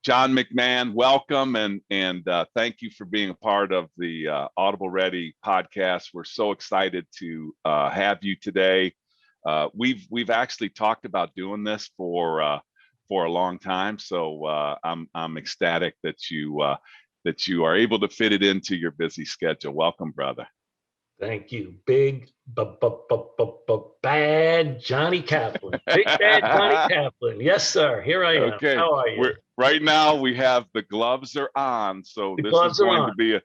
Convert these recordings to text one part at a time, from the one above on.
John McMahon, welcome and thank you for being a part of the Audible Ready podcast. We're so excited to have you today. We've actually talked about doing this for a long time, so I'm ecstatic that you are able to fit it into your busy schedule. Welcome, brother. Thank you, big bad Johnny Kaplan. Big bad Johnny Kaplan. Yes, sir. Here I am. Okay. How are you? Right now we have the gloves are on, so this is going to be a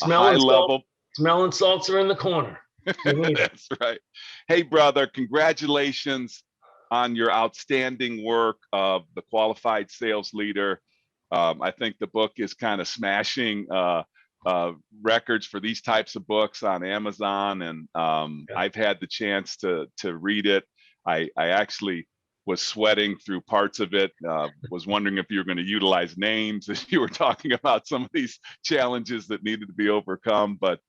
high level. Smelling salts are in the corner. That's right. Hey, brother, congratulations on your outstanding work of the qualified sales leader. I think the book is kind of smashing records for these types of books on Amazon, and I've had the chance to read it. I actually was sweating through parts of it, was wondering if you were going to utilize names as you were talking about some of these challenges that needed to be overcome. But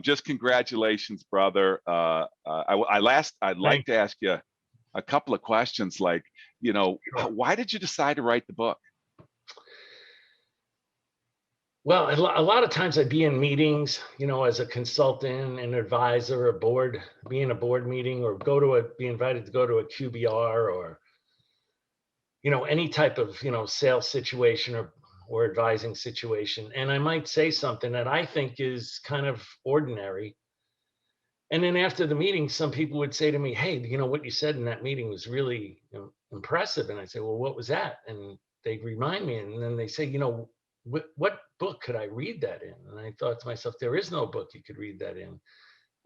just congratulations, brother. I'd like to ask you a couple of questions, like, why did you decide to write the book? Well, a lot of times I'd be in meetings, as a consultant, an advisor, be in a board meeting, or be invited to go to a QBR, or, any type of, sales situation or advising situation. And I might say something that I think is kind of ordinary. And then after the meeting, some people would say to me, hey, what you said in that meeting was really impressive. And I say, well, what was that? And they remind me, and then they say, what book could I read that in? And I thought to myself, there is no book you could read that in.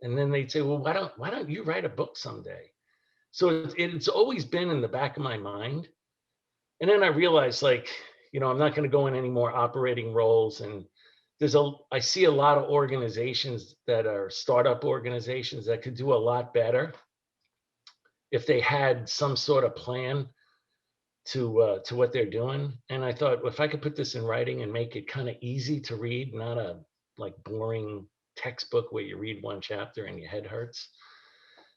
And then they'd say, well, why don't you write a book someday? So it's always been in the back of my mind. And then I realized, I'm not going to go in any more operating roles. And I see a lot of organizations that are startup organizations that could do a lot better if they had some sort of plan to what they're doing. And I thought, well, if I could put this in writing and make it kind of easy to read, not a boring textbook where you read one chapter and your head hurts,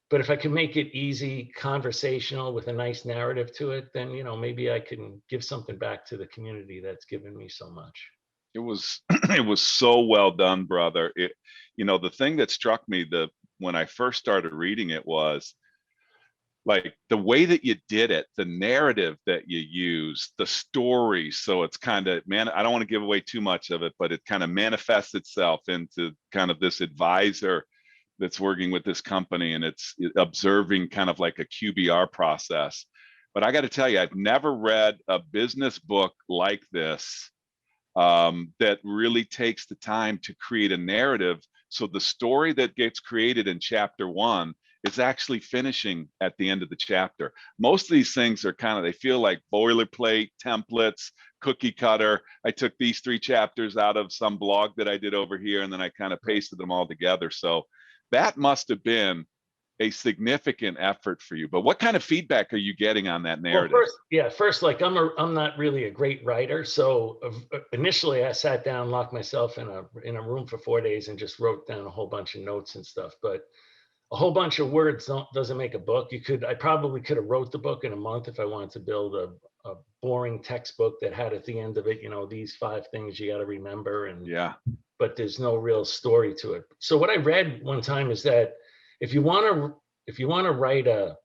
but if I could make it easy, conversational, with a nice narrative to it, then maybe I can give something back to the community that's given me so much. It was so well done, brother. The thing that struck me when I first started reading it was, like, the way that you did it, the narrative that you used, the story. So it's kind of, I don't want to give away too much of it, but it kind of manifests itself into kind of this advisor that's working with this company, and it's observing kind of like a QBR process. But I got to tell you, I've never read a business book like this that really takes the time to create a narrative. So the story that gets created in chapter 1 is actually finishing at the end of the chapter. Most of these things are they feel like boilerplate templates, cookie cutter. I took these 3 chapters out of some blog that I did over here, and then I kind of pasted them all together. So that must have been a significant effort for you. But what kind of feedback are you getting on that narrative? Well, first, I'm not really a great writer. So initially I sat down, locked myself in a room for 4 days and just wrote down a whole bunch of notes and stuff. But a whole bunch of words doesn't make a book. I probably could have wrote the book in a month if I wanted to build a boring textbook that had at the end of it, these 5 things you got to remember. And but there's no real story to it. So what I read one time is that if you want to write a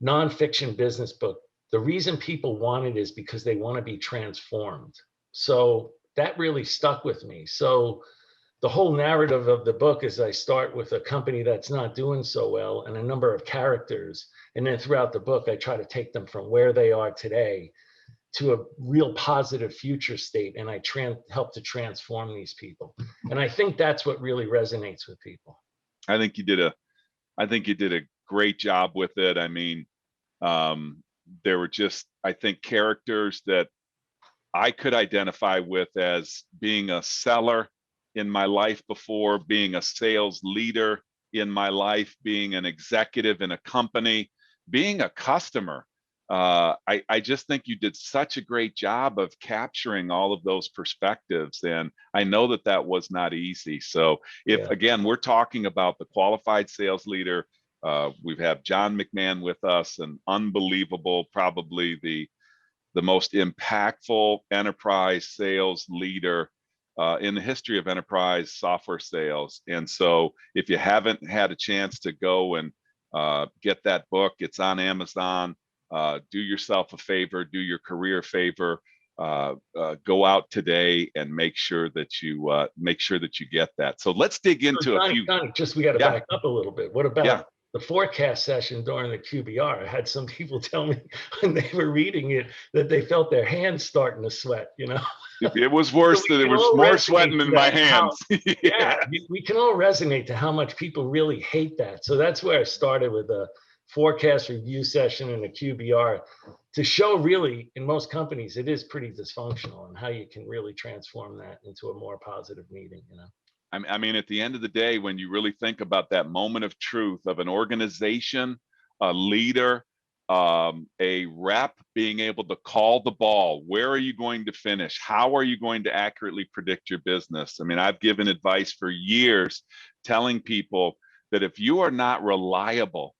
nonfiction business book, the reason people want it is because they want to be transformed. So that really stuck with me. So the whole narrative of the book is I start with a company that's not doing so well and a number of characters. And then throughout the book, I try to take them from where they are today to a real positive future state. And I help to transform these people. And I think that's what really resonates with people. I think you did a great job with it. I mean, there were just, I think, characters that I could identify with as being a seller in my life before, being a sales leader in my life, being an executive in a company, being a customer. I just think you did such a great job of capturing all of those perspectives. And I know that was not easy. So again, we're talking about the qualified sales leader. We have John McMahon with us, an unbelievable, probably the the most impactful enterprise sales leader in the history of enterprise software sales. And so if you haven't had a chance to go and get that book, it's on Amazon. Do yourself a favor, do your career a favor. Go out today and make sure that you get that. So let's dig into a few. Johnny, just we got to back up a little bit. What about the forecast session during the QBR? I had some people tell me when they were reading it that they felt their hands starting to sweat. It was worse. So it was more sweating in my hands. We can all resonate to how much people really hate that. So that's where I started with a forecast review session and a QBR to show really in most companies it is pretty dysfunctional and how you can really transform that into a more positive meeting. I mean, at the end of the day, when you really think about that moment of truth of an organization, a leader, a rep being able to call the ball, where are you going to finish? How are you going to accurately predict your business? I mean, I've given advice for years telling people that if you are not reliable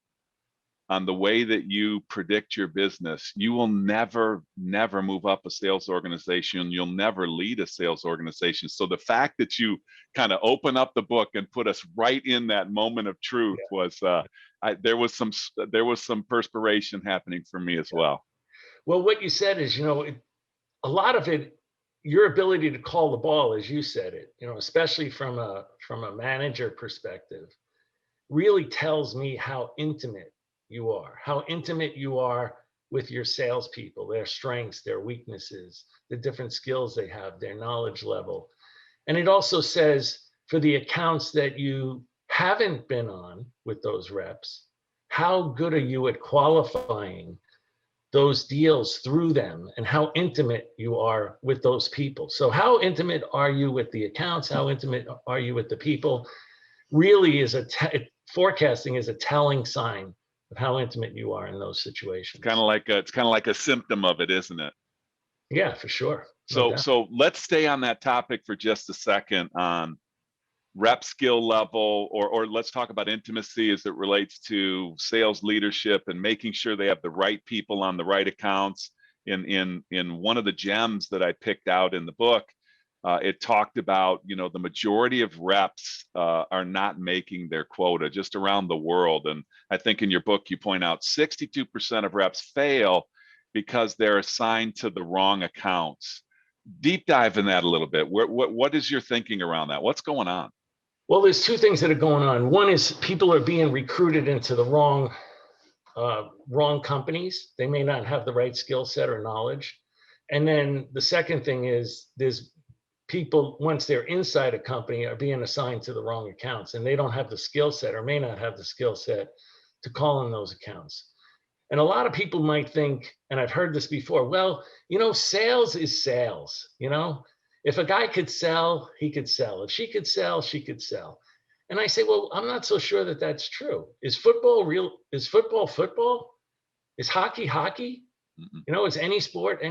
on the way that you predict your business, you will never move up a sales organization. You'll never lead a sales organization. So the fact that you kind of open up the book and put us right in that moment of truth was, there was some perspiration happening for me as well. Well, what you said is, a lot of it, your ability to call the ball, as you said it, especially from a manager perspective, really tells me how intimate you are with your salespeople, their strengths, their weaknesses, the different skills they have, their knowledge level. And it also says for the accounts that you haven't been on with those reps, how good are you at qualifying those deals through them and how intimate you are with those people. So how intimate are you with the accounts? How intimate are you with the people? Really is forecasting is a telling sign of how intimate you are in those situations. It's kind of like a symptom of it, isn't it? Yeah, for sure. So let's stay on that topic for just a second on rep skill level, or let's talk about intimacy as it relates to sales leadership and making sure they have the right people on the right accounts. In one of the gems that I picked out in the book, it talked about, the majority of reps are not making their quota just around the world. And I think in your book, you point out 62% of reps fail because they're assigned to the wrong accounts. Deep dive in that a little bit. What is your thinking around that? What's going on? Well, there's two things that are going on. One is people are being recruited into the wrong companies. They may not have the right skill set or knowledge. And then the second thing is there's people, once they're inside a company, are being assigned to the wrong accounts and they don't have the skill set or may not have the skill set to call on those accounts. And a lot of people might think, and I've heard this before, well, sales is sales. If a guy could sell, he could sell. If she could sell, she could sell. And I say, well, I'm not so sure that that's true. Is football real? Is football football? Is hockey hockey? Is any sport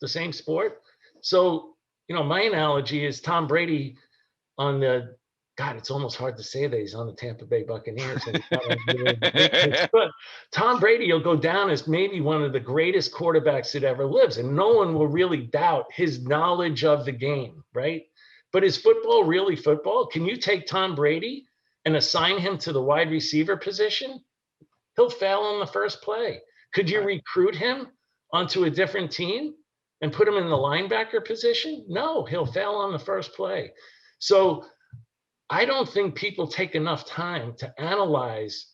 the same sport? So, my analogy is Tom Brady on it's almost hard to say that he's on the Tampa Bay Buccaneers. But Tom Brady will go down as maybe one of the greatest quarterbacks that ever lives. And no one will really doubt his knowledge of the game, right? But is football really football? Can you take Tom Brady and assign him to the wide receiver position? He'll fail on the first play. Could you recruit him onto a different team and put him in the linebacker position? No, he'll fail on the first play. So I don't think people take enough time to analyze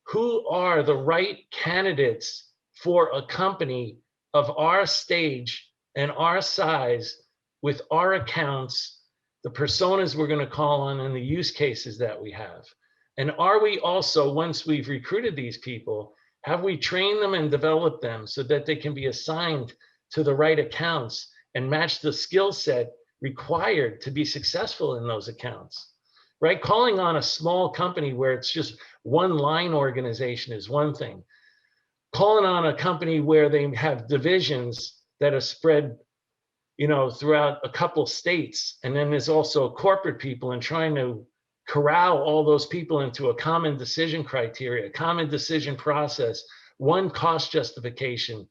who are the right candidates for a company of our stage and our size with our accounts, the personas we're going to call on, and the use cases that we have. And are we also, once we've recruited these people, have we trained them and developed them so that they can be assigned to the right accounts and match the skill set required to be successful in those accounts, right? Calling on a small company where it's just one line organization is one thing. Calling on a company where they have divisions that are spread, throughout a couple states, and then there's also corporate people, and trying to corral all those people into a common decision criteria, a common decision process, one cost justification.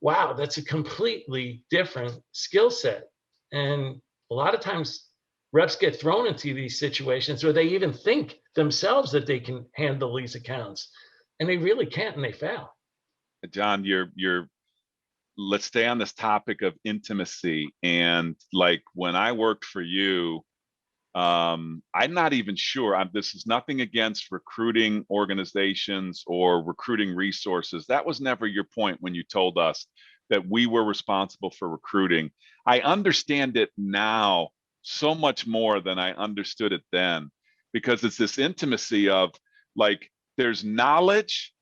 wow, that's a completely different skill set. And a lot of times reps get thrown into these situations where they even think themselves that they can handle these accounts, and they really can't, and they fail. John, you're let's stay on this topic of intimacy. And like when I worked for you, I'm not even sure. This is nothing against recruiting organizations or recruiting resources. That was never your point when you told us that we were responsible for recruiting. I understand it now so much more than I understood it then, because it's this intimacy of like there's knowledge,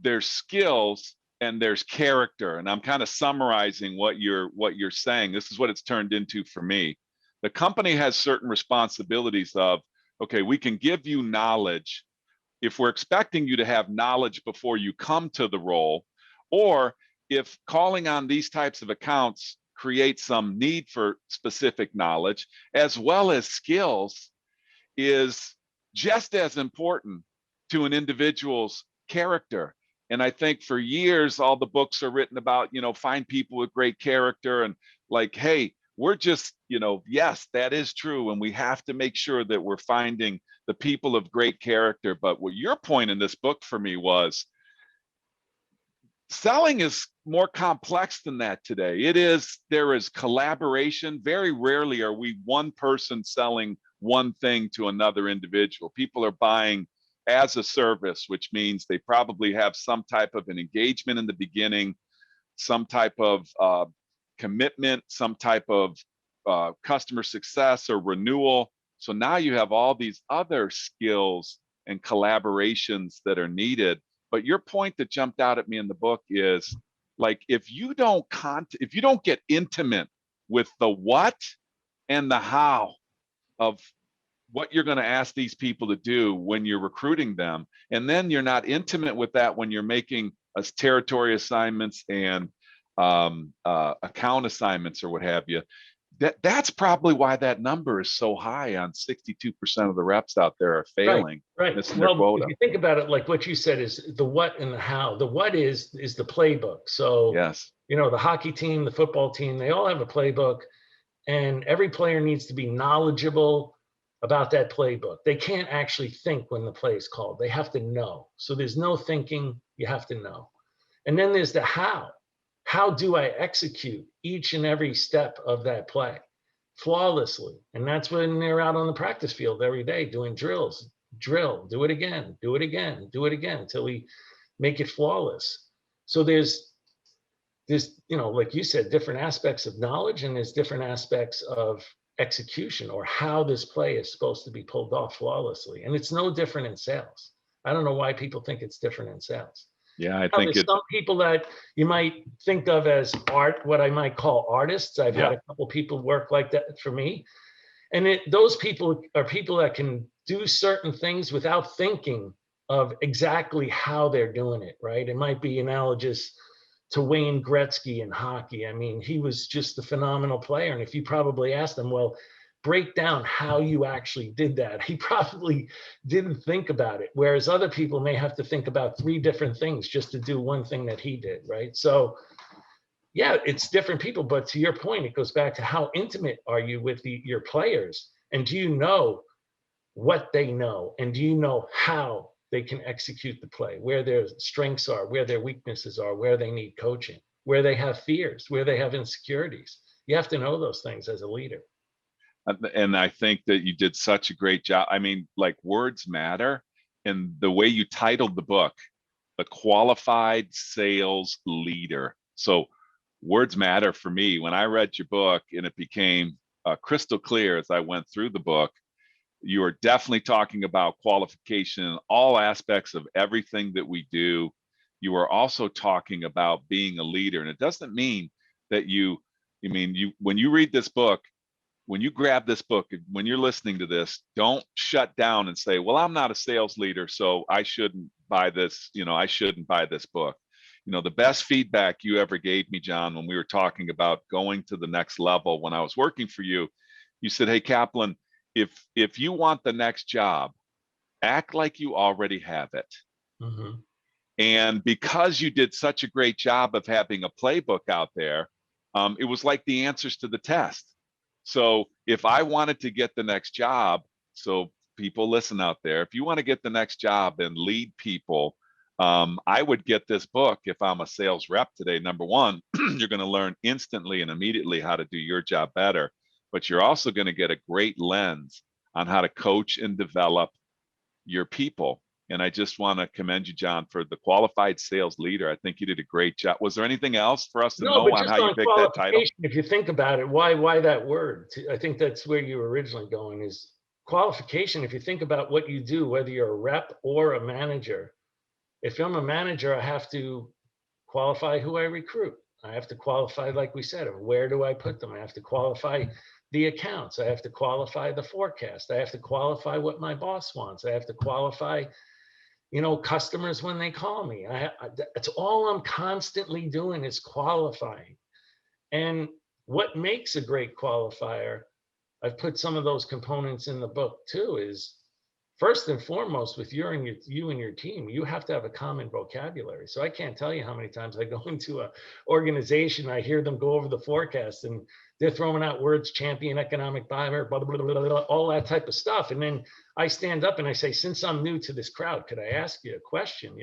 there's skills, and there's character. And I'm kind of summarizing what you're saying. This is what it's turned into for me. The company has certain responsibilities of, okay, we can give you knowledge if we're expecting you to have knowledge before you come to the role, or if calling on these types of accounts creates some need for specific knowledge as well as skills, is just as important to an individual's character. And I think for years, all the books are written about, find people with great character and like, hey, we're just, yes, that is true. And we have to make sure that we're finding the people of great character. But what your point in this book for me was selling is more complex than that today. There is collaboration. Very rarely are we one person selling one thing to another individual. People are buying as a service, which means they probably have some type of an engagement in the beginning, some type of commitment, some type of customer success or renewal. So now you have all these other skills and collaborations that are needed. But your point that jumped out at me in the book is like if you don't get intimate with the what and the how of what you're going to ask these people to do when you're recruiting them, and then you're not intimate with that when you're making territory assignments and account assignments or what have you, that's probably why that number is so high on 62% of the reps out there are failing. Right. Missing their Well, quota. if you think about it, like what you said is the what and the how. The what is the playbook. So, Yes. The hockey team, the football team, they all have a playbook, and every player needs to be knowledgeable about that playbook. They can't actually think when the play is called. They have to know. So there's no thinking, you have to know. And then there's the how. How do I execute each and every step of that play flawlessly? And that's when they're out on the practice field every day doing drills. Drill, do it again, do it again, do it again until we make it flawless. So there's, like you said, different aspects of knowledge, and there's different aspects of execution or how this play is supposed to be pulled off flawlessly. And it's no different in sales. I don't know why people think it's different in sales. Yeah, I think there's some people that you might think of as what I might call artists. I've had a couple people work like that for me. And those people are people that can do certain things without thinking of exactly how they're doing it, right? It might be analogous to Wayne Gretzky in hockey. I mean, he was just a phenomenal player. And if you probably asked him, well, break down how you actually did that, he probably didn't think about it. Whereas other people may have to think about 3 different things just to do one thing that he did, right? So yeah, it's different people. But to your point, it goes back to how intimate are you with your players? And do you know what they know? And do you know how they can execute the play, where their strengths are, where their weaknesses are, where they need coaching, where they have fears, where they have insecurities? You have to know those things as a leader. And I think that you did such a great job. I mean, like words matter. And the way you titled the book, The Qualified Sales Leader. So words matter for me. When I read your book and it became crystal clear as I went through the book, you are definitely talking about qualification in all aspects of everything that we do. You are also talking about being a leader. And it doesn't mean that when you read this book, when you grab this book, when you're listening to this, don't shut down and say, well, I'm not a sales leader, so I shouldn't buy this, I shouldn't buy this book. The best feedback you ever gave me, John, when we were talking about going to the next level, when I was working for you, you said, hey, Kaplan, if you want the next job, act like you already have it. Mm-hmm. And because you did such a great job of having a playbook out there, it was like the answers to the test. So if I wanted to get the next job, so people listen out there, if you want to get the next job and lead people, I would get this book if I'm a sales rep today. Number one, you're going to learn instantly and immediately how to do your job better, but you're also going to get a great lens on how to coach and develop your people. And I just want to commend you, John, for the qualified sales leader. I think you did a great job. Was there anything else for us to No, know but on just how you on picked that title? qualification, if you think about it, why that word? I think that's where you were originally going, is qualification. If you think about what you do, whether you're a rep or a manager, if I'm a manager, I have to qualify who I recruit. I have to qualify, like we said, where do I put them? I have to qualify the accounts. I have to qualify the forecast. I have to qualify what my boss wants. I have to qualify, customers when they call me. That's all I'm constantly doing is qualifying. And what makes a great qualifier, I've put some of those components in the book too, is first and foremost with you and your team, you have to have a common vocabulary. So I can't tell you how many times I go into an organization, I hear them go over the forecast and they're throwing out words, champion, economic buyer, blah, blah, blah, blah, blah, all that type of stuff. And then I stand up and I say, since I'm new to this crowd, could I ask you a question?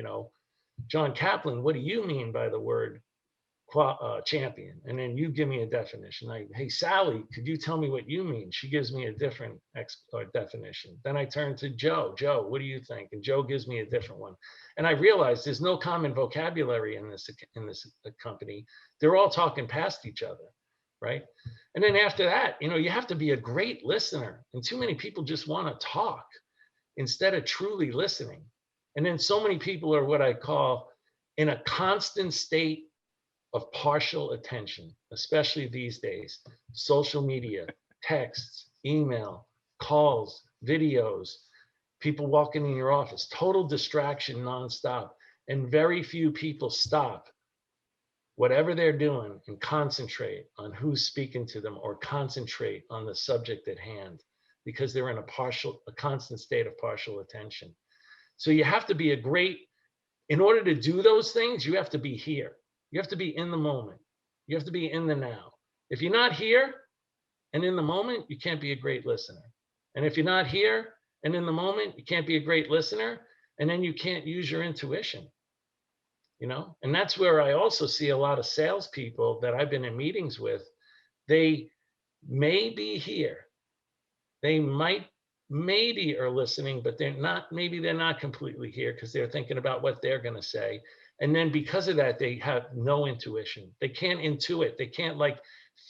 John Kaplan, what do you mean by the word champion? And then you give me a definition. Hey, Sally, could you tell me what you mean? She gives me a different definition. Then I turn to Joe. Joe, what do you think? And Joe gives me a different one. And I realized there's no common vocabulary in this company. They're all talking past each other, right? And then after that, you have to be a great listener. And too many people just want to talk instead of truly listening. And then so many people are what I call in a constant state of partial attention, especially these days. Social media, texts, email, calls, videos, people walking in your office, total distraction nonstop. And very few people stop whatever they're doing and concentrate on who's speaking to them or concentrate on the subject at hand, because they're in a constant state of partial attention. So you have to be in order to do those things, you have to be here. You have to be in the moment. You have to be in the now. If you're not here and in the moment, you can't be a great listener. And if you're not here and in the moment, you can't be a great listener. And then you can't use your intuition, And that's where I also see a lot of salespeople that I've been in meetings with. They may be here. They maybe are listening, but maybe they're not completely here because they're thinking about what they're going to say. And then because of that, they have no intuition. They can't intuit. They can't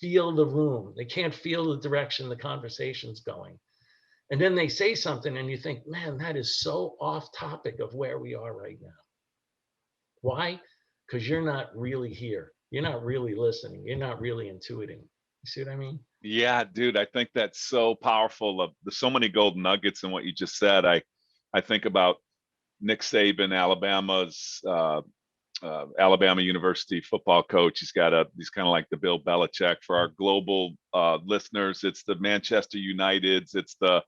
feel the room. They can't feel the direction the conversation's going. And then they say something and you think, man, that is so off topic of where we are right now. Why? Because you're not really here. You're not really listening. You're not really intuiting. You see what I mean? Yeah, dude, I think that's so powerful. There's so many golden nuggets in what you just said. I think about Nick Saban, Alabama University football coach. He's kind of like the Bill Belichick for our global listeners. It's the Manchester Uniteds. It's the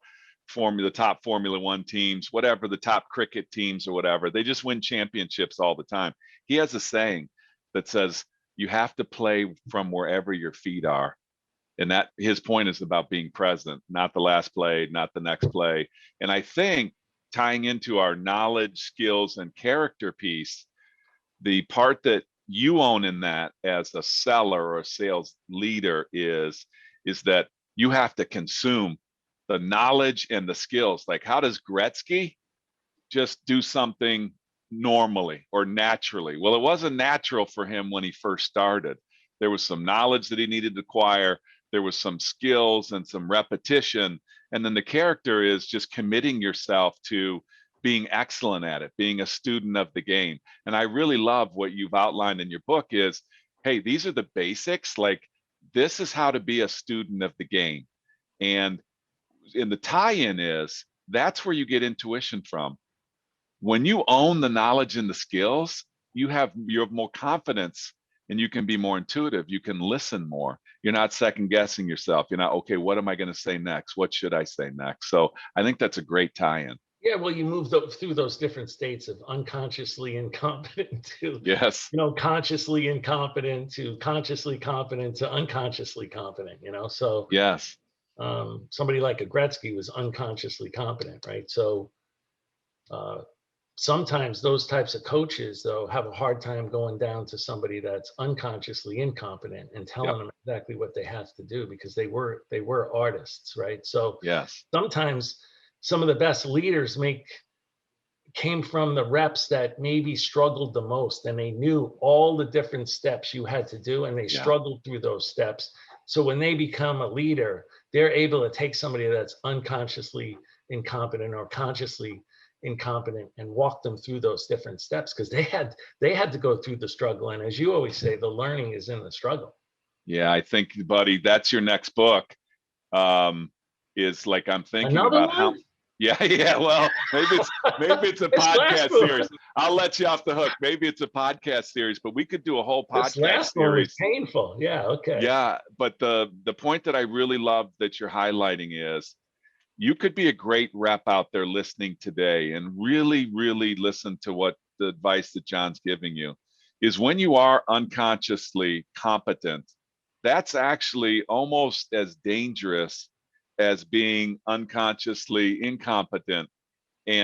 top Formula One teams, whatever, the top cricket teams or whatever. They just win championships all the time. He has a saying that says, you have to play from wherever your feet are. And that his point is about being present, not the last play, not the next play. And I think tying into our knowledge, skills, and character piece, the part that you own in that as a seller or a sales leader is that you have to consume the knowledge and the skills. Like, how does Gretzky just do something normally or naturally? Well, it wasn't natural for him when he first started. There was some knowledge that he needed to acquire. There was some skills and some repetition. And then the character is just committing yourself to being excellent at it, being a student of the game. And I really love what you've outlined in your book is, hey, these are the basics. Like, this is how to be a student of the game. And in the tie-in is, that's where you get intuition from. When you own the knowledge and the skills, you have more confidence and you can be more intuitive. You can listen more. You're not second guessing yourself. You're not, okay, what am I going to say next? What should I say next? So I think that's a great tie-in. Yeah, well, you move through those different states of unconsciously incompetent to, Yes. consciously incompetent to consciously competent to unconsciously competent, So Yes. somebody like a Gretzky was unconsciously competent, right? So uh, sometimes those types of coaches, though, have a hard time going down to somebody that's unconsciously incompetent and Yep. telling them exactly what they have to do, because they were artists, right? So Yes. sometimes some of the best leaders came from the reps that maybe struggled the most, and they knew all the different steps you had to do, and they Yeah. struggled through those steps. So when they become a leader, they're able to take somebody that's unconsciously incompetent or consciously incompetent and walk them through those different steps, because they had to go through the struggle. And as you always say, the learning is in the struggle. Yeah. I think, buddy, that's your next book. Is like, I'm thinking Another about how. one? Yeah. Yeah. Well, maybe it's a This last podcast one, series. I'll let you off the hook. Maybe it's a podcast series, but we could do a whole this podcast last one was series. painful. Yeah. Okay. Yeah. But the point that I really love that you're highlighting is, you could be a great rep out there listening today and really, really listen to what the advice that John's giving you is. When you are unconsciously competent, that's actually almost as dangerous as being unconsciously incompetent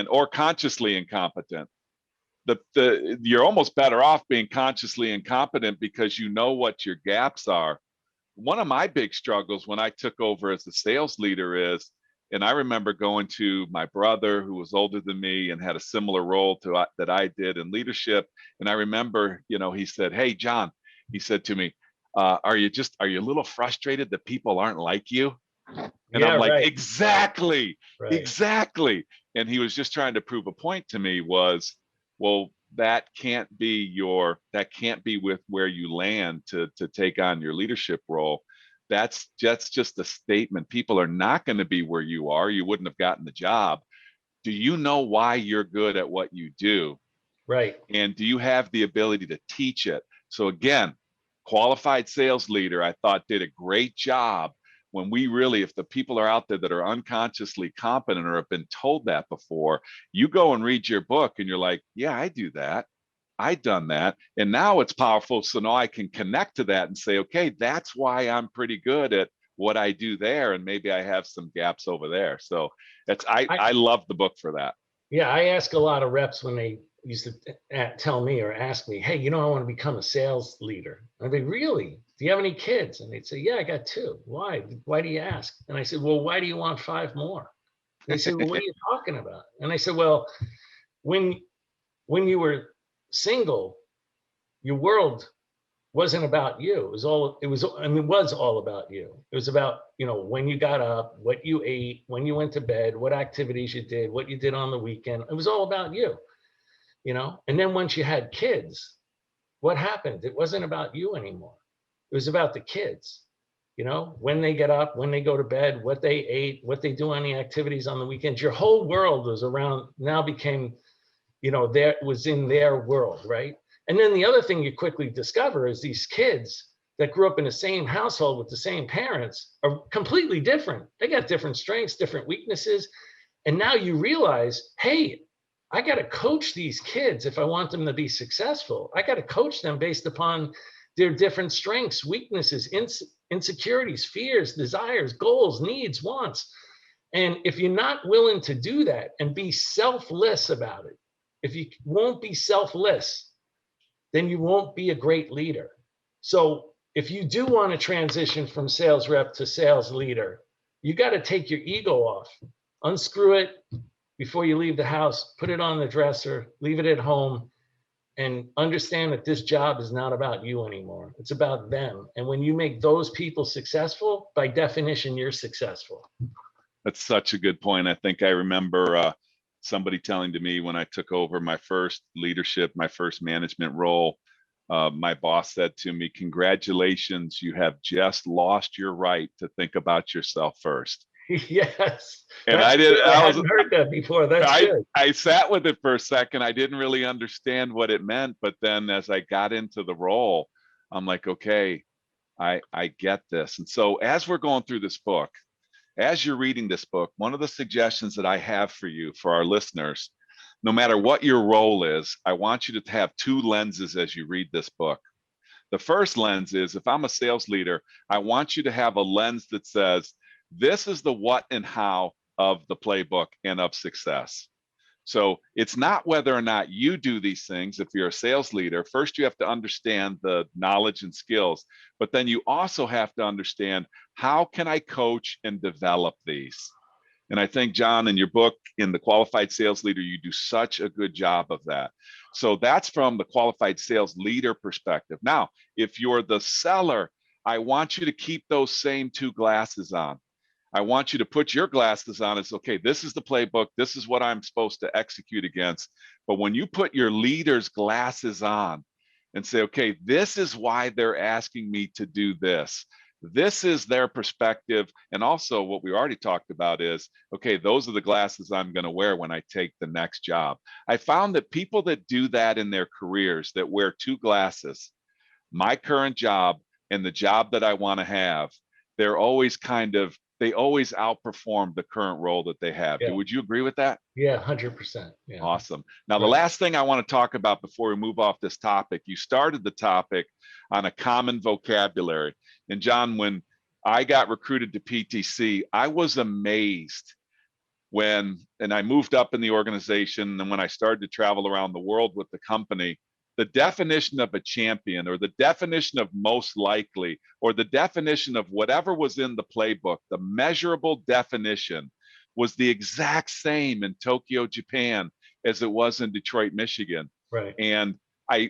or consciously incompetent. You're almost better off being consciously incompetent because you know what your gaps are. One of my big struggles when I took over as the sales leader is, and I remember going to my brother who was older than me and had a similar role to that I did in leadership. And I remember, he said, "Hey, John," he said to me, are you a little frustrated that people aren't like you?" And Yeah. I'm like, Right. exactly, Right. exactly. And he was just trying to prove a point to me was, well, that can't be with where you land to take on your leadership role. That's just a statement. People are not going to be where you are. You wouldn't have gotten the job. Do you know why you're good at what you do? Right. And do you have the ability to teach it? So again, qualified sales leader, I thought, did a great job when if the people are out there that are unconsciously competent or have been told that before, you go and read your book and you're like, yeah, I do that. I've done that. And now it's powerful. So now I can connect to that and say, okay, that's why I'm pretty good at what I do there. And maybe I have some gaps over there. So I I love the book for that. Yeah, I ask a lot of reps when they used to tell me or ask me, "Hey, I want to become a sales leader." I'd be, "Really? Do you have any kids?" And they'd say, "Yeah, I got two." "Why? Why do you ask?" And I said, "Well, why do you want five more?" They said, "Well, what are you talking about?" And I said, "Well, when you were single, your world wasn't about you. It was all about you. It was about, when you got up, what you ate, when you went to bed, what activities you did, what you did on the weekend. It was all about you. And then once you had kids, what happened? It wasn't about you anymore. It was about the kids. When they get up, when they go to bed, what they ate, what they do on the activities on the weekends. Your whole world was around, now became, there was in their world, right? And then the other thing you quickly discover is these kids that grew up in the same household with the same parents are completely different. They got different strengths, different weaknesses. And now you realize, hey, I got to coach these kids if I want them to be successful. I got to coach them based upon their different strengths, weaknesses, insecurities, fears, desires, goals, needs, wants. And if you're not willing to do that and be selfless about it, if you won't be selfless, then you won't be a great leader. So if you do want to transition from sales rep to sales leader, you got to take your ego off, unscrew it before you leave the house, put it on the dresser, leave it at home, and understand that this job is not about you anymore. It's about them. And when you make those people successful, by definition, you're successful. That's such a good point. I think I remember somebody telling to me when I took over my first leadership, my first management role, my boss said to me, "Congratulations, you have just lost your right to think about yourself first." Yes, And that's I did. good. I hadn't heard that before. That's good. I sat with it for a second. I didn't really understand what it meant, but then as I got into the role, I'm like, okay, I get this. And so as we're going through this book, as you're reading this book, one of the suggestions that I have for you, for our listeners, no matter what your role is, I want you to have two lenses as you read this book. The first lens is, if I'm a sales leader, I want you to have a lens that says, this is the what and how of the playbook and of success. So it's not whether or not you do these things. If you're a sales leader, first you have to understand the knowledge and skills, but then you also have to understand, how can I coach and develop these? And I think, John, in your book, in The Qualified Sales Leader, you do such a good job of that. So that's from the qualified sales leader perspective. Now, if you're the seller, I want you to keep those same two glasses on. I want you to put your glasses on. It's okay, this is the playbook. This is what I'm supposed to execute against. But when you put your leader's glasses on and say, okay, this is why they're asking me to do this. This is their perspective. And also what we already talked about is, okay, those are the glasses I'm going to wear when I take the next job. I found that people that do that in their careers, that wear two glasses, my current job and the job that I want to have, they're always they always outperform the current role that they have. Yeah. Would you agree with that? Yeah, 100%. Yeah. Awesome. Now, the last thing I want to talk about before we move off this topic, you started the topic on a common vocabulary. And John, when I got recruited to PTC, I was amazed and I moved up in the organization, and when I started to travel around the world with the company, the definition of a champion, or the definition of most likely, or the definition of whatever was in the playbook, the measurable definition, was the exact same in Tokyo, Japan, as it was in Detroit, Michigan. Right. And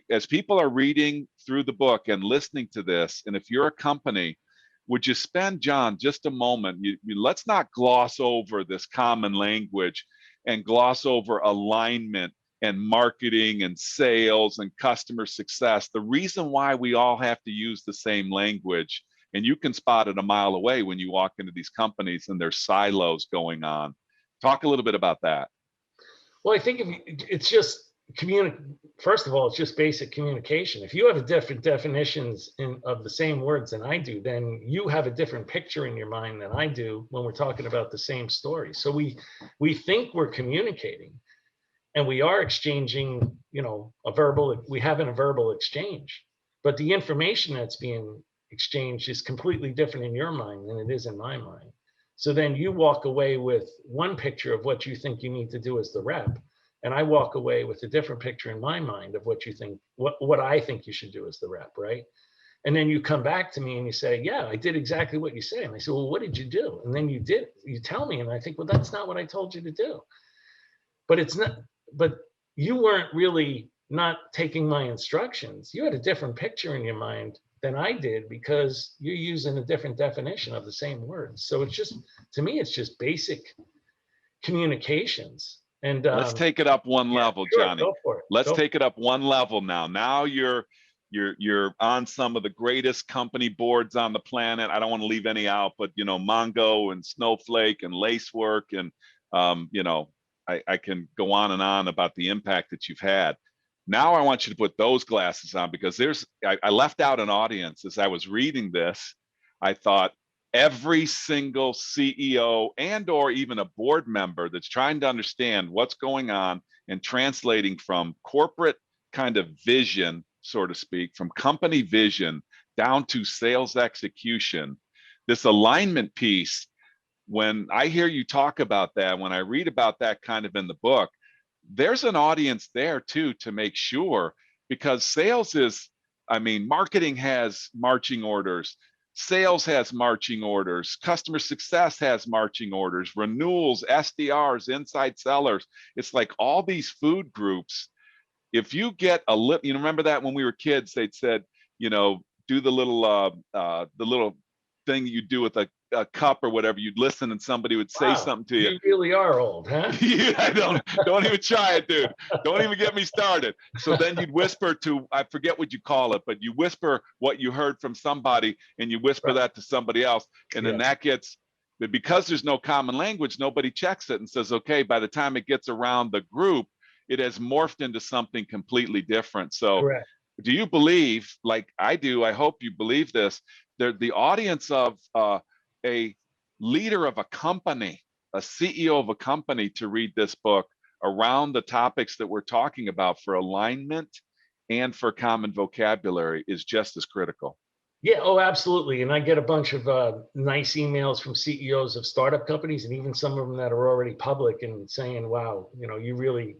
as people are reading through the book and listening to this, and if you're a company, would you spend, John, just a moment, let's not gloss over this common language and gloss over alignment and marketing and sales and customer success. The reason why we all have to use the same language, and you can spot it a mile away when you walk into these companies and there's silos going on. Talk a little bit about that. Well, I think it's just first of all, it's just basic communication. If you have a different definitions of the same words than I do, then you have a different picture in your mind than I do when we're talking about the same story. So we think we're communicating, and we are exchanging, we have a verbal exchange, but the information that's being exchanged is completely different in your mind than it is in my mind. So then you walk away with one picture of what you think you need to do as the rep, and I walk away with a different picture in my mind of what you think, what I think you should do as the rep, right? And then you come back to me and you say, yeah, I did exactly what you say. And I say, well, what did you do? And then you tell me, and I think, well, that's not what I told you to do. But you weren't really not taking my instructions. You had a different picture in your mind than I did, because you're using a different definition of the same words. So it's just, to me, it's just basic communications. And let's take it up one level, sure, Johnny. go for it. Let's take it up one level now. Now you're on some of the greatest company boards on the planet. I don't want to leave any out, but Mongo and Snowflake and Lacework, and I can go on and on about the impact that you've had. Now I want you to put those glasses on, because I left out an audience. As I was reading this, I thought every single CEO and or even a board member that's trying to understand what's going on and translating from corporate kind of vision, so to speak, from company vision down to sales execution, this alignment piece. When I hear you talk about that, when I read about that kind of in the book, there's an audience there too, to make sure, because sales is, marketing has marching orders, sales has marching orders, customer success has marching orders, renewals, SDRs, inside sellers. It's like all these food groups. If you get a little, remember that when we were kids, they'd said, do the little thing you do with a cup or whatever. You'd listen and somebody would say something to you. You really are old, huh? Yeah, don't even try it, dude. Don't even get me started. So then you'd whisper to, I forget what you call it, but you whisper what you heard from somebody, and you whisper that to somebody else. And then that gets, because there's no common language, nobody checks it and says, okay, by the time it gets around the group, it has morphed into something completely different. So Correct. Do you believe, like I do, I hope you believe this, the audience of a leader of a company, a CEO of a company, to read this book around the topics that we're talking about for alignment and for common vocabulary is just as critical. Yeah, oh, absolutely. And I get a bunch of nice emails from CEOs of startup companies, and even some of them that are already public, and saying, wow, you really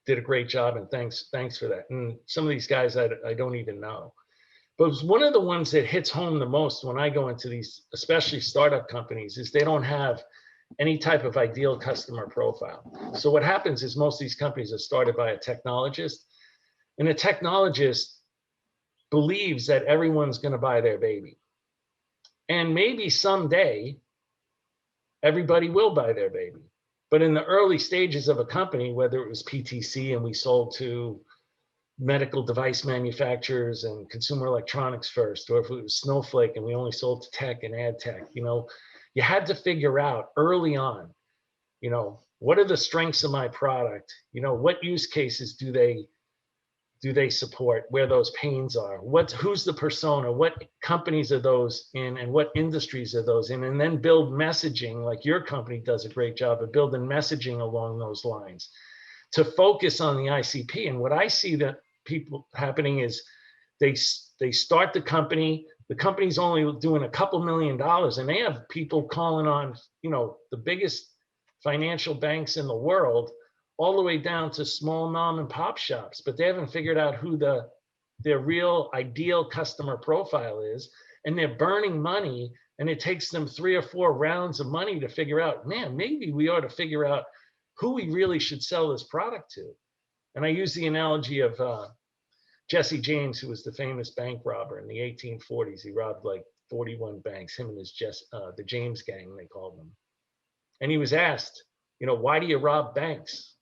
did a great job, and thanks for that. And some of these guys I don't even know. But one of the ones that hits home the most when I go into these, especially startup companies, is they don't have any type of ideal customer profile. So what happens is most of these companies are started by a technologist, and a technologist believes that everyone's going to buy their baby. And maybe someday everybody will buy their baby. But in the early stages of a company, whether it was PTC and we sold to medical device manufacturers and consumer electronics first, or if it was Snowflake and we only sold to tech and ad tech, you had to figure out early on, what are the strengths of my product? What use cases do they support, where those pains are, who's the persona, what companies are those in, and what industries are those in, and then build messaging, like your company does a great job of building messaging along those lines to focus on the ICP. And what I see that people happening is they start the company's only doing a couple $1 million, and they have people calling on, the biggest financial banks in the world, all the way down to small mom and pop shops, but they haven't figured out who their real ideal customer profile is, and they're burning money, and it takes them 3 or 4 rounds of money to figure out, man, maybe we ought to figure out who we really should sell this product to. And I use the analogy of Jesse James, who was the famous bank robber in the 1840s. He robbed like 41 banks, him and the James gang, they called them. And he was asked, why do you rob banks?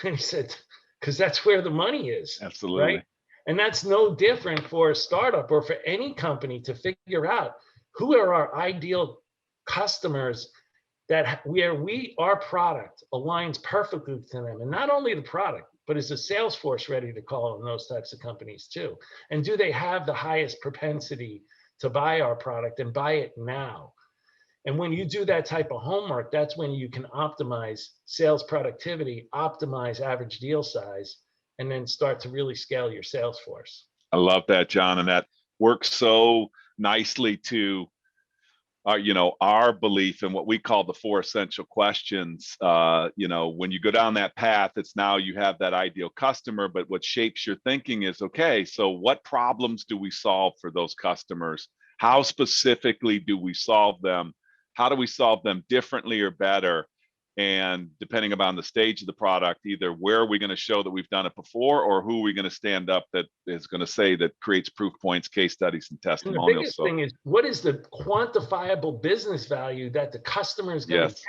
And he said, because that's where the money is. Absolutely. Right? And that's no different for a startup or for any company to figure out who are our ideal customers, that our product aligns perfectly to them. And not only the product, but is the sales force ready to call on those types of companies too? And do they have the highest propensity to buy our product and buy it now? And when you do that type of homework, that's when you can optimize sales productivity, optimize average deal size, and then start to really scale your sales force. I love that, John. And that works so nicely to our belief in what we call the 4 essential questions. When you go down that path, it's now you have that ideal customer, but what shapes your thinking is, okay, so what problems do we solve for those customers? How specifically do we solve them? How do we solve them differently or better? And depending upon the stage of the product, either where are we going to show that we've done it before, or who are we going to stand up that is going to say that creates proof points, case studies, and testimonials. And the biggest thing is, what is the quantifiable business value that the customer is going to get?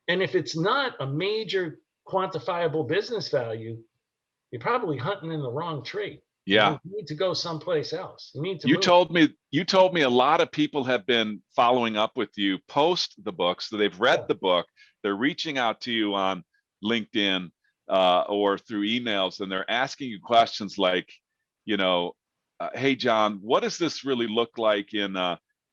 And if it's not a major quantifiable business value, you're probably hunting in the wrong tree. Yeah. You need to go someplace else. You told me a lot of people have been following up with you post the book. So they've read the book, they're reaching out to you on LinkedIn or through emails, and they're asking you questions like, hey, John, what does this really look like in,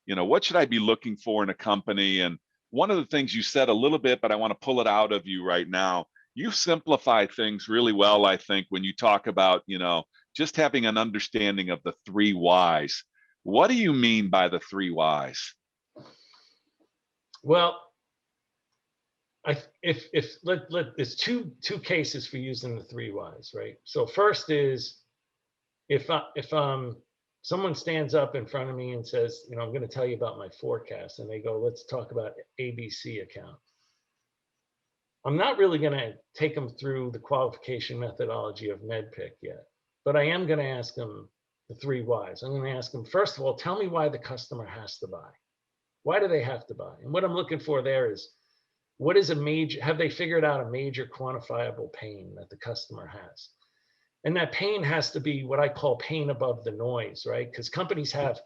what should I be looking for in a company? And one of the things you said a little bit, but I want to pull it out of you right now. You simplify things really well, I think, when you talk about, just having an understanding of the 3 whys. What do you mean by the 3 whys? Well, there's two cases for using the 3 whys, right? So first is if someone stands up in front of me and says, I'm going to tell you about my forecast, and they go, let's talk about ABC account. I'm not really going to take them through the qualification methodology of MedPick yet. But I am going to ask them the 3 whys. I'm going to ask them, first of all, tell me why the customer has to buy. Why do they have to buy? And what I'm looking for there is, have they figured out a major quantifiable pain that the customer has? And that pain has to be what I call pain above the noise, right? Because companies have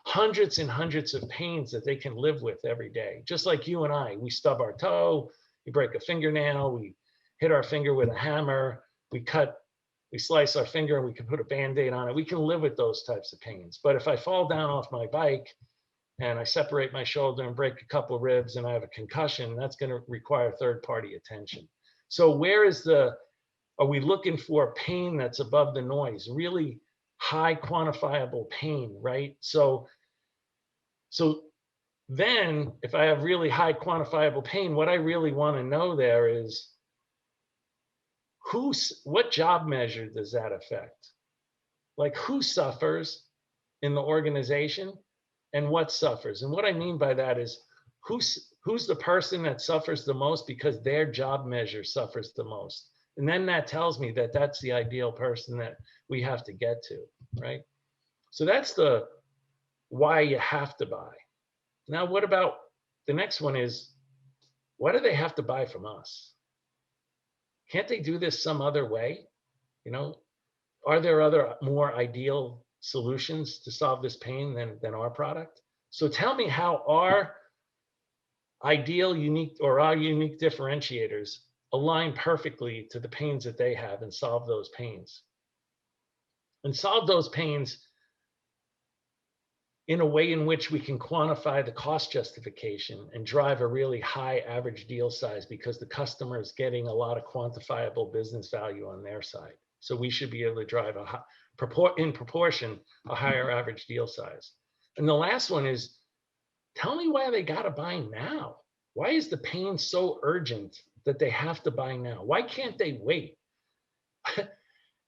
hundreds and hundreds of pains that they can live with every day. Just like you and I, we stub our toe, we break a fingernail, we hit our finger with a hammer, we slice our finger and we can put a Band-Aid on it. We can live with those types of pains. But if I fall down off my bike and I separate my shoulder and break a couple ribs and I have a concussion, that's going to require third-party attention. So are we looking for pain that's above the noise, really high quantifiable pain, right? So then if I have really high quantifiable pain, what I really want to know there is what job measure does that affect? Like who suffers in the organization and what suffers? And what I mean by that is who's the person that suffers the most because their job measure suffers the most. And then that tells me that that's the ideal person that we have to get to, right? So that's the why you have to buy. Now, what about the next one is, why do they have to buy from us? Can't they do this some other way? You know, are there other more ideal solutions to solve this pain than our product? So tell me how our ideal, unique, or our unique differentiators align perfectly to the pains that they have and solve those pains. And solve those pains in a way in which we can quantify the cost justification and drive a really high average deal size because the customer is getting a lot of quantifiable business value on their side. So we should be able to drive in proportion, a higher average deal size. And the last one is, tell me why they got to buy now. Why is the pain so urgent that they have to buy now? Why can't they wait?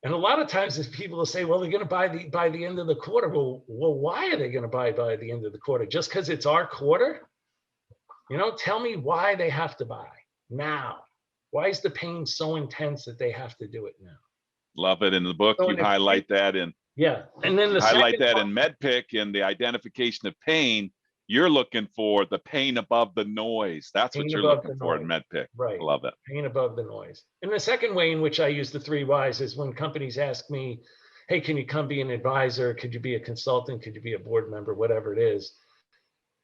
And a lot of times if people will say, well, they're going to buy by the end of the quarter. Well, why are they going to buy by the end of the quarter? Just because it's our quarter? You know, tell me why they have to buy now. Why is the pain so intense that they have to do it now? Love it. In the book, So you highlight that in and then in MedPick, in the identification of pain. You're looking for the pain above the noise. That's what you're looking for in MedPick. Right. Love it. Pain above the noise. And the second way in which I use the 3 whys is when companies ask me, hey, can you come be an advisor? Could you be a consultant? Could you be a board member? Whatever it is.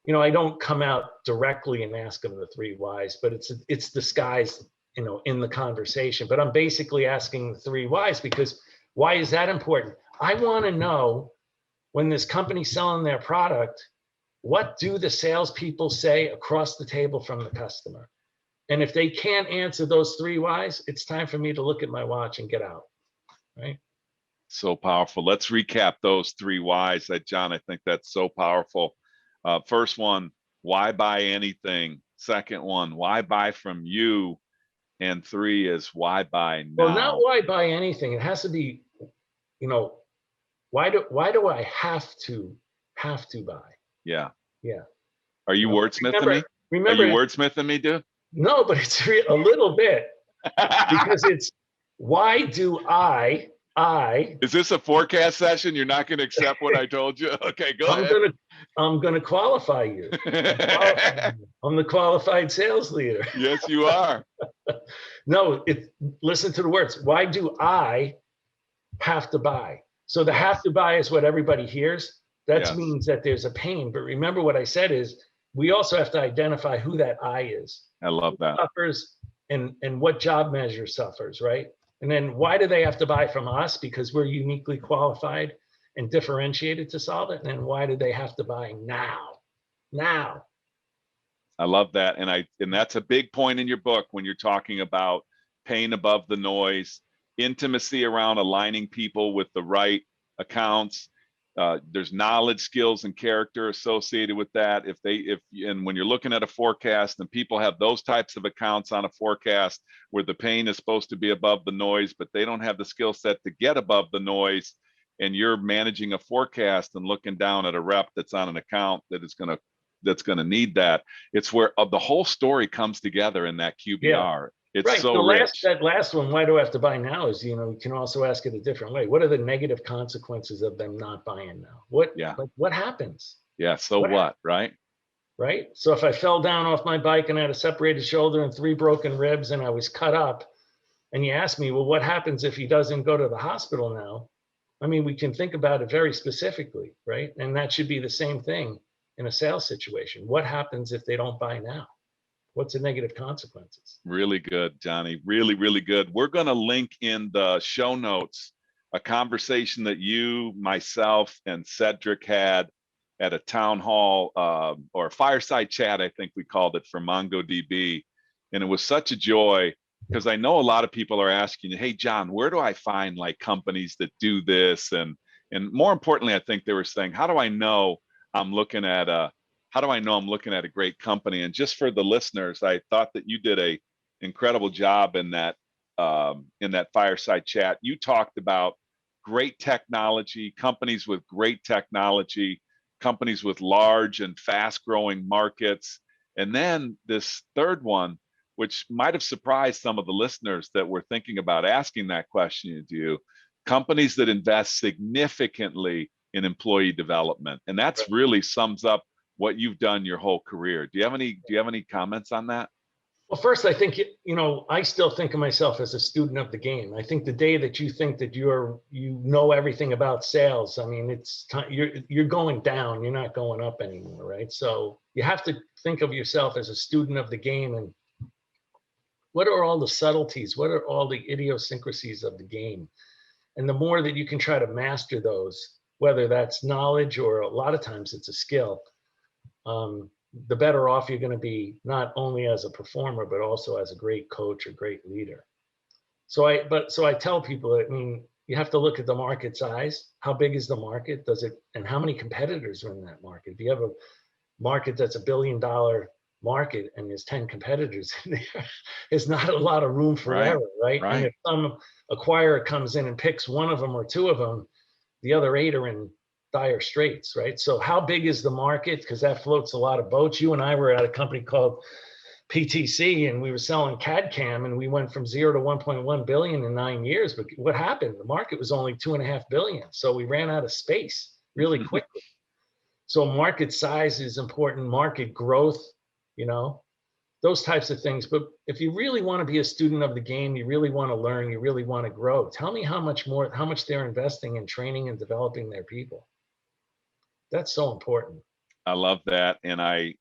You know, I don't come out directly and ask them the 3 whys, but it's disguised, you know, in the conversation. But I'm basically asking the 3 whys because why is that important? I want to know when this company's selling their product, what do the salespeople say across the table from the customer? And if they can't answer those 3 whys, it's time for me to look at my watch and get out, right? So powerful. Let's recap those 3 whys. John, I think that's so powerful. First one, why buy anything? Second one, why buy from you? And 3 is why buy now? Well, not why buy anything. It has to be, you know, why do I have to buy? Yeah. Yeah. Are you wordsmithing me? Remember, are you wordsmithing me, dude? No, but it's a little bit because it's why do I? Is this a forecast session? You're not going to accept what I told you? Okay, go ahead. I'm going to qualify you. I'm the qualified sales leader. Yes, you are. No, listen to the words. Why do I have to buy? So the have to buy is what everybody hears. That means that there's a pain. But remember what I said is we also have to identify who that I is. I love that. Who suffers and what job measure suffers, right? And then why do they have to buy from us? Because we're uniquely qualified and differentiated to solve it. And then why do they have to buy now? Now. I love that. And that's a big point in your book when you're talking about pain above the noise, intimacy around aligning people with the right accounts. There's knowledge, skills, and character associated with that. And when you're looking at a forecast and people have those types of accounts on a forecast where the pain is supposed to be above the noise, but they don't have the skill set to get above the noise, and you're managing a forecast and looking down at a rep that's on an account that's going to need that. It's where the whole story comes together in that QBR. Yeah. It's right. So rich. That last one, why do I have to buy now, is, you know, you can also ask it a different way. What are the negative consequences of them not buying now? What happens? Yeah. So what, right? Right. So if I fell down off my bike and I had a separated shoulder and 3 broken ribs and I was cut up, and you ask me, well, what happens if he doesn't go to the hospital now? I mean, we can think about it very specifically, right? And that should be the same thing in a sales situation. What happens if they don't buy now? What's the negative consequences? Really good, Johnny. Really, really good. We're going to link in the show notes a conversation that you, myself, and Cedric had at a town hall or a fireside chat, I think we called it, for MongoDB. And it was such a joy because I know a lot of people are asking, hey, John, where do I find like companies that do this? And more importantly, I think they were saying, how do I know I'm looking at a great company? And just for the listeners, I thought that you did a incredible job in that fireside chat. You talked about great technology, companies with great technology, companies with large and fast growing markets. And then this third one, which might have surprised some of the listeners that were thinking about asking that question to you, companies that invest significantly in employee development. And that's really sums up what you've done your whole career. Do you have any comments on that? Well, first, I think, I still think of myself as a student of the game. I think the day that you think that you know everything about sales, I mean, it's you're going down, you're not going up anymore, right? So you have to think of yourself as a student of the game, and what are all the subtleties? What are all the idiosyncrasies of the game? And the more that you can try to master those, whether that's knowledge or a lot of times it's a skill, the better off you're going to be, not only as a performer, but also as a great coach or great leader. So I tell people, I mean, you have to look at the market size. How big is the market? And how many competitors are in that market? If you have a market that's $1 billion market and there's 10 competitors in there, there's not a lot of room for error, right? And if some acquirer comes in and picks one of them or two of them, the other 8 are in dire straits, right? So how big is the market? Because that floats a lot of boats. You and I were at a company called PTC, and we were selling CAD CAM, and we went from 0 to 1.1 billion in 9 years. But what happened? The market was only 2.5 billion. So we ran out of space really quickly. So market size is important, market growth, those types of things. But if you really want to be a student of the game, you really want to learn, you really want to grow, tell me how much they're investing in training and developing their people. That's so important. I love that. And I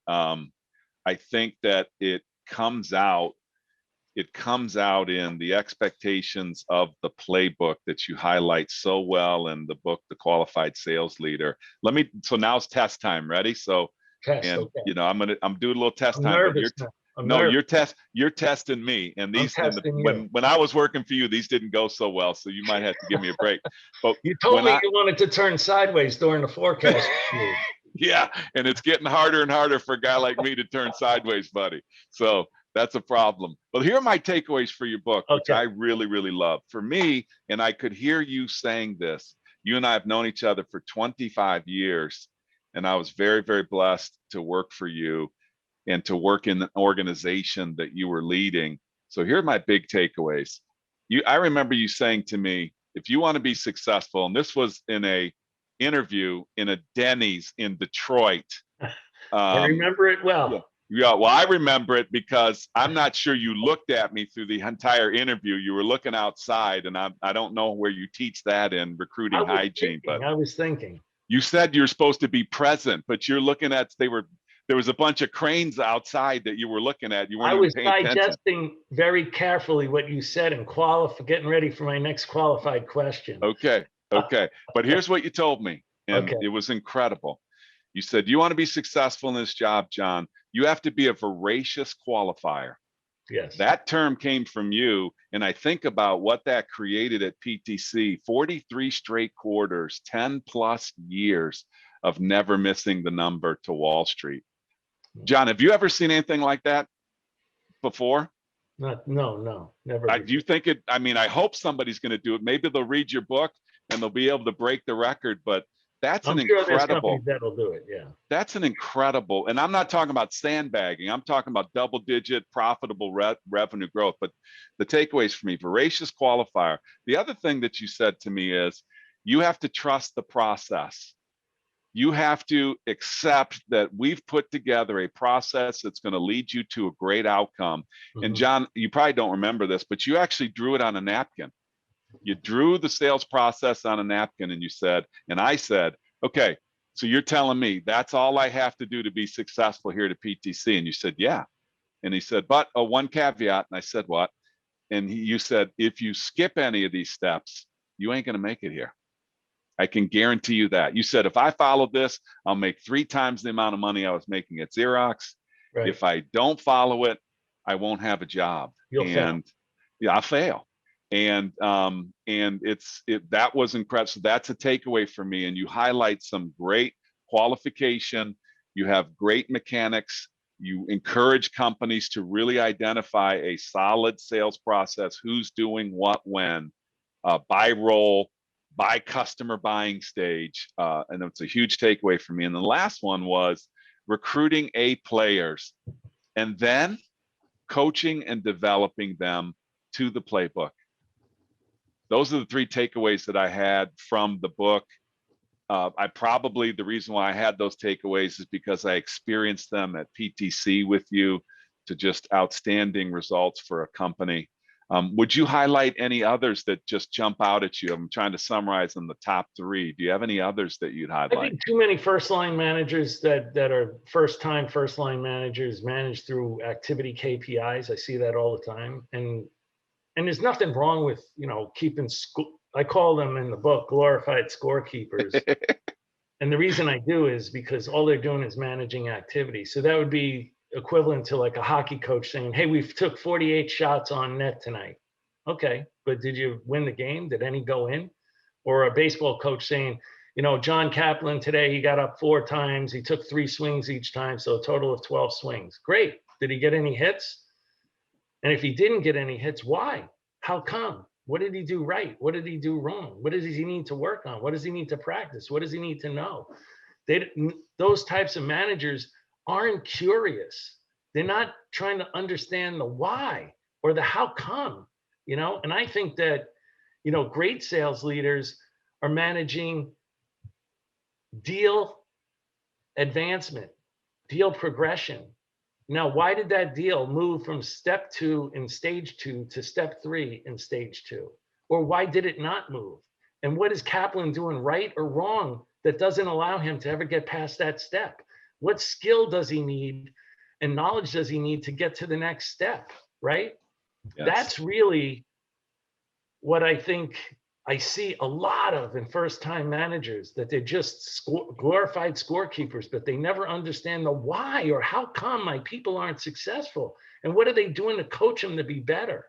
think that it comes out in the expectations of the playbook that you highlight so well in the book, The Qualified Sales Leader. So now it's test time. Ready? So, test, and okay. I'm doing a little test I'm time. Nervous You're testing me. And these, when I was working for you, these didn't go so well. So you might have to give me a break. But you told me you wanted to turn sideways during the forecast. Yeah, and it's getting harder and harder for a guy like me to turn sideways, buddy. So that's a problem. But here are my takeaways for your book, which I really, really love. For me, and I could hear you saying this, you and I have known each other for 25 years, and I was very, very blessed to work for you and to work in an organization that you were leading. So here are my big takeaways. I remember you saying to me, if you want to be successful, and this was in a interview in a Denny's in Detroit. I remember it well. Yeah, well, I remember it because I'm not sure you looked at me through the entire interview. You were looking outside, and I don't know where you teach that in recruiting hygiene. But I was thinking. You said you're supposed to be present, but you're looking at, there was a bunch of cranes outside that you were looking at. You weren't even paying attention. I was digesting very carefully what you said and getting ready for my next qualified question. Okay. But here's what you told me, and it was incredible. You said, you want to be successful in this job, John, you have to be a voracious qualifier. Yes. That term came from you, and I think about what that created at PTC, 43 straight quarters, 10 plus years of never missing the number to Wall Street. John, have you ever seen anything like that before? No, never. Do you think it, I hope somebody's going to do it. Maybe they'll read your book and they'll be able to break the record, but that's I'm an sure incredible, that'll do it. Yeah. That's an incredible, and I'm not talking about sandbagging. I'm talking about double-digit profitable revenue growth. But the takeaways for me, voracious qualifier. The other thing that you said to me is you have to trust the process. You have to accept that we've put together a process that's going to lead you to a great outcome. Mm-hmm. And John, you probably don't remember this, but you actually drew it on a napkin. You drew the sales process on a napkin, and you said, and I said, okay, so you're telling me that's all I have to do to be successful here at PTC? And you said, yeah. And he said, but one caveat. And I said, what? And you said, if you skip any of these steps, you ain't going to make it here. I can guarantee you that. You said, if I follow this, I'll make 3 times the amount of money I was making at Xerox. Right. If I don't follow it, I won't have a job. You'll fail. Yeah, I'll fail. And that was incredible. So that's a takeaway for me. And you highlight some great qualification. You have great mechanics. You encourage companies to really identify a solid sales process, who's doing what when, by role, by customer buying stage. And it's a huge takeaway for me. And the last one was recruiting A players and then coaching and developing them to the playbook. Those are the 3 takeaways that I had from the book. The reason why I had those takeaways is because I experienced them at PTC with you, to just outstanding results for a company. Would you highlight any others that just jump out at you? I'm trying to summarize in the top 3. Do you have any others that you'd highlight? I think too many first-line managers that are first-time first-line managers manage through activity KPIs. I see that all the time. And there's nothing wrong with, keeping I call them in the book glorified scorekeepers. And the reason I do is because all they're doing is managing activity. So that would be equivalent to like a hockey coach saying, hey, we took 48 shots on net tonight. Okay, but did you win the game? Did any go in? Or a baseball coach saying, John Kaplan today, he got up 4 times. He took 3 swings each time, so a total of 12 swings. Great. Did he get any hits? And if he didn't get any hits, why? How come? What did he do right? What did he do wrong? What does he need to work on? What does he need to practice? What does he need to know? Those types of managers aren't curious. They're not trying to understand the why or the how come, And I think that, great sales leaders are managing deal advancement, deal progression. Now, why did that deal move from step 2 in stage 2 to step 3 in stage 2? Or why did it not move? And what is Kaplan doing right or wrong that doesn't allow him to ever get past that step? What skill does he need and knowledge does he need to get to the next step, right? Yes. That's really what I think I see a lot of in first-time managers, that they're just glorified scorekeepers, but they never understand the why or how come my people aren't successful, and what are they doing to coach them to be better.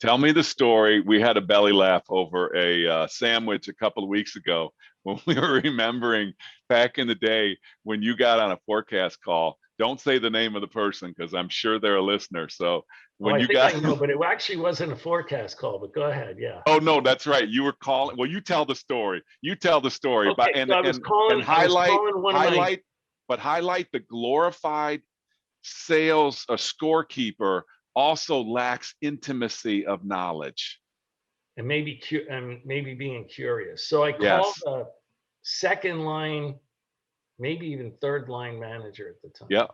Tell me the story. We had a belly laugh over a sandwich a couple of weeks ago when we were remembering back in the day when you got on a forecast call. Don't say the name of the person because I'm sure they're a listener. So when you got, I know, but it actually wasn't a forecast call. But go ahead, yeah. Oh no, that's right. You were calling. Well, you tell the story. You tell the story. Okay, and highlight the glorified sales scorekeeper also lacks intimacy of knowledge. And maybe being curious. So I called a second line, maybe even third line manager at the time. Yeah.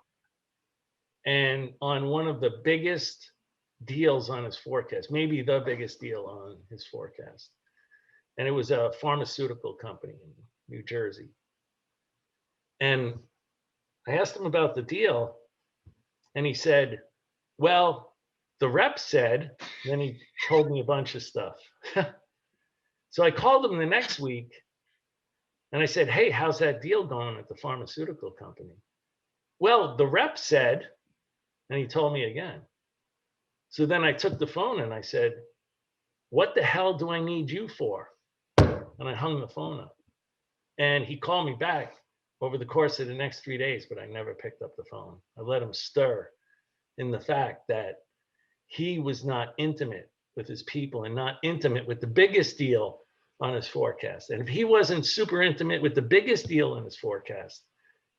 And on one of the biggest deals on his forecast, maybe the biggest deal on his forecast. And it was a pharmaceutical company in New Jersey. And I asked him about the deal, and he said, well, the rep said, then he told me a bunch of stuff. So I called him the next week and I said, hey, how's that deal going at the pharmaceutical company? Well, the rep said, and he told me again. So then I took the phone and I said, what the hell do I need you for? And I hung the phone up. And he called me back over the course of the next 3 days, but I never picked up the phone. I let him stir in the fact that he was not intimate with his people and not intimate with the biggest deal on his forecast. And if he wasn't super intimate with the biggest deal in his forecast,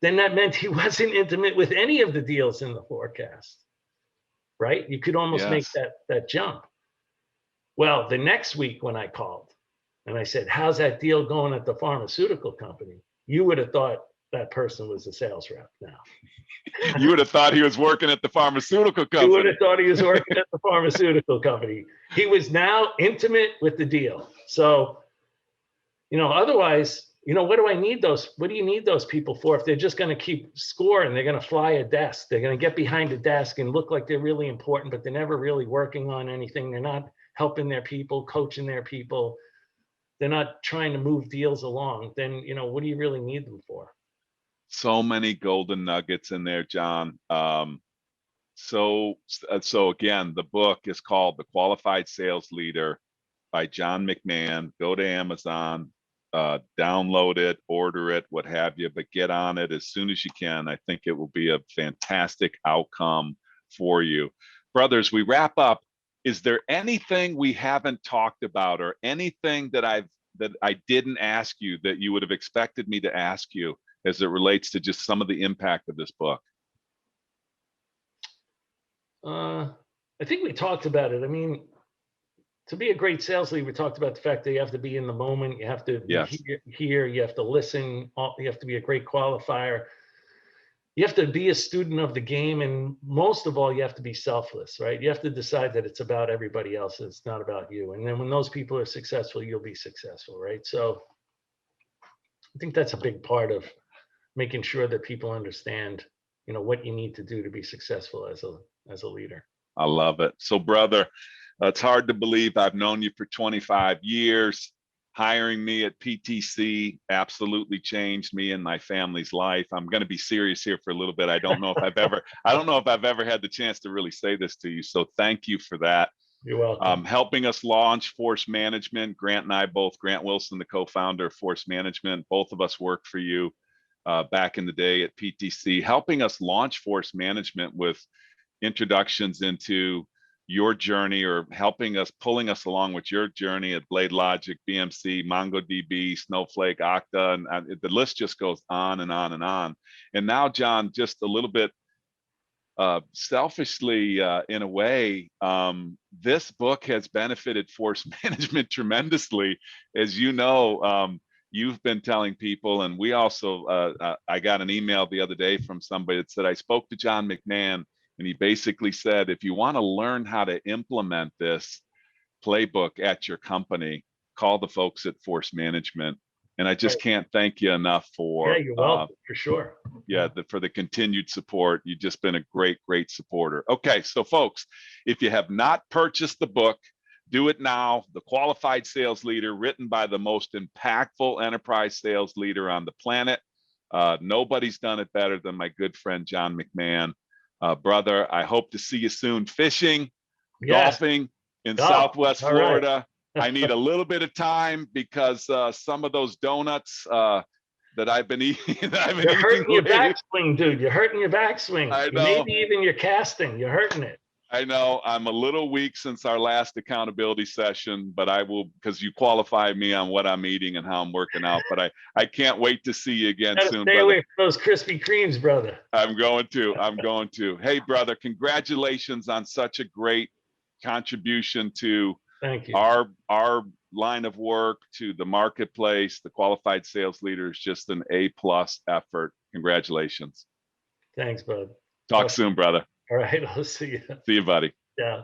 then that meant he wasn't intimate with any of the deals in the forecast, right? You could almost make that jump. Well, the next week when I called and I said, how's that deal going at the pharmaceutical company? You would have thought that person was a sales rep now. You would have thought he was working at the pharmaceutical company. You would have thought he was working at the pharmaceutical company. He was now intimate with the deal. So, otherwise, what do I need those? What do you need those people for if they're just going to keep score and they're going to fly a desk? They're going to get behind a desk and look like they're really important, but they're never really working on anything. They're not helping their people, coaching their people. they're not trying to move deals along, then, you know, what do you really need them for? So many golden nuggets in there, John. So again, the book is called The Qualified Sales Leader by John McMahon. Go to Amazon, download it, order it, what have you, but get on it as soon as you can. I think it will be a fantastic outcome for you. Brothers, we wrap up. Is there anything we haven't talked about, or anything that I didn't ask you that you would have expected me to ask you as it relates to just some of the impact of this book? I think we talked about it. I mean, to be a great sales leader, we talked about the fact that you have to be in the moment, you have to be Yes. here, you have to listen, you have to be a great qualifier, you have to be a student of the game, and most of all, you have to be selfless, right? You have to decide that it's about everybody else, it's not about you. And then when those people are successful, you'll be successful, right? So I think that's a big part of making sure that people understand, you know, what you need to do to be successful as a leader. I love it. So, brother, it's hard to believe I've known you for 25 years. Hiring me at PTC absolutely changed me and my family's life. I'm going to be serious here for a little bit. I don't know if I've ever had the chance to really say this to you. So thank you for that. You're welcome. Helping us launch Force Management. Grant and I both, Grant Wilson, the co-founder of Force Management, both of us worked for you back in the day at PTC, helping us launch Force Management with introductions into your journey, or pulling us along with your journey at BladeLogic, BMC, MongoDB, Snowflake, Okta, and the list just goes on and on and on. And now, John, just a little bit selfishly, in a way, this book has benefited Force Management tremendously. As you know, you've been telling people, and we also, I got an email the other day from somebody that said, I spoke to John McMahon, and he basically said, if you want to learn how to implement this playbook at your company, call the folks at Force Management. And I just can't thank you enough for, yeah, you're welcome, for sure. For the continued support. You've just been a great, great supporter. Okay, so folks, if you have not purchased the book, do it now. The Qualified Sales Leader, written by the most impactful enterprise sales leader on the planet. Nobody's done it better than my good friend, John McMahon. Brother, I hope to see you soon fishing, golfing in Southwest Florida. Right. I need a little bit of time because some of those donuts that I've been eating. You're hurting your backswing, dude. You're hurting your backswing. I know. Maybe even your casting. You're hurting it. I know. I'm a little weak since our last accountability session, but I will, because you qualified me on what I'm eating and how I'm working out. But I can't wait to see you again soon, stay brother. away from those Krispy Kremes, brother. I'm going to. Hey, brother, congratulations on such a great contribution to Thank you. Our line of work, to the marketplace. The Qualified Sales Leader is just an A+ effort. Congratulations. Thanks, bud. Talk soon, brother. All right, I'll see you. See you, buddy. Yeah.